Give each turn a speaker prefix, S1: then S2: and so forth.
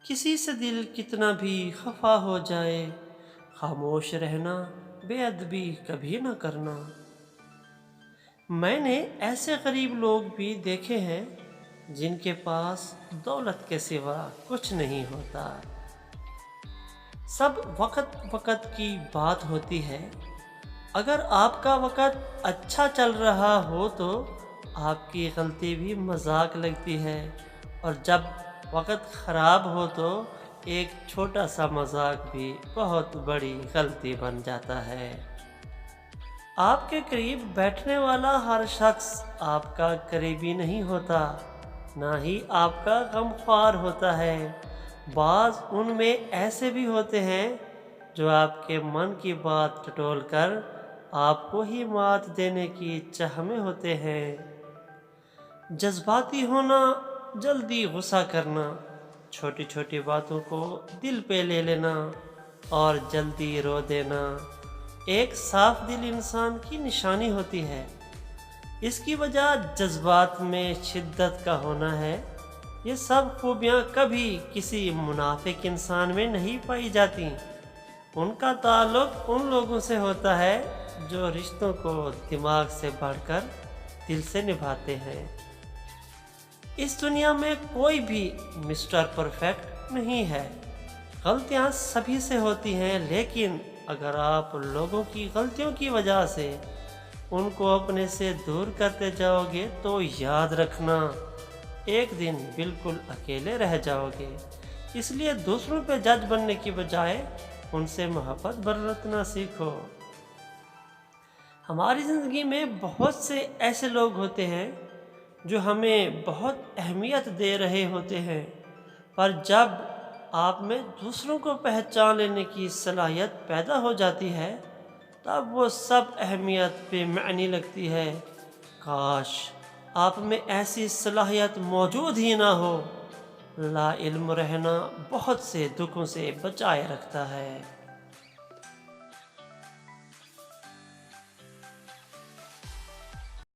S1: کسی سے دل کتنا بھی خفا ہو جائے، خاموش رہنا، بے ادبی کبھی نہ کرنا۔ میں نے ایسے غریب لوگ بھی دیکھے ہیں جن کے پاس دولت کے سوا کچھ نہیں ہوتا۔ سب وقت وقت کی بات ہوتی ہے۔ اگر آپ کا وقت اچھا چل رہا ہو تو آپ کی غلطی بھی مذاق لگتی ہے، اور جب وقت خراب ہو تو ایک چھوٹا سا مذاق بھی بہت بڑی غلطی بن جاتا ہے۔ آپ کے قریب بیٹھنے والا ہر شخص آپ کا قریبی نہیں ہوتا، نہ ہی آپ کا غمخوار ہوتا ہے۔ بعض ان میں ایسے بھی ہوتے ہیں جو آپ کے من کی بات ٹٹول کر آپ کو ہی مات دینے کی چاہ میں ہوتے ہیں۔ جذباتی ہونا، جلدی غصہ کرنا، چھوٹی چھوٹی باتوں کو دل پہ لے لینا اور جلدی رو دینا ایک صاف دل انسان کی نشانی ہوتی ہے۔ اس کی وجہ جذبات میں شدت کا ہونا ہے۔ یہ سب خوبیاں کبھی کسی منافق انسان میں نہیں پائی جاتی۔ ان کا تعلق ان لوگوں سے ہوتا ہے جو رشتوں کو دماغ سے بڑھ کر دل سے نبھاتے ہیں۔ اس دنیا میں کوئی بھی مسٹر پرفیکٹ نہیں ہے۔ غلطیاں سبھی سے ہوتی ہیں، لیکن اگر آپ لوگوں کی غلطیوں کی وجہ سے ان کو اپنے سے دور کرتے جاؤ گے تو یاد رکھنا ایک دن بالکل اکیلے رہ جاؤ گے۔ اس لیے دوسروں پہ جج بننے کی بجائے ان سے محبت برتنا سیکھو۔ ہماری زندگی میں بہت سے ایسے لوگ ہوتے ہیں جو ہمیں بہت اہمیت دے رہے ہوتے ہیں، پر جب آپ میں دوسروں کو پہچان لینے کی صلاحیت پیدا ہو جاتی ہے تب وہ سب اہمیت بے معنی لگتی ہے۔ کاش آپ میں ایسی صلاحیت موجود ہی نہ ہو۔ لا علم رہنا بہت سے دکھوں سے بچائے رکھتا ہے۔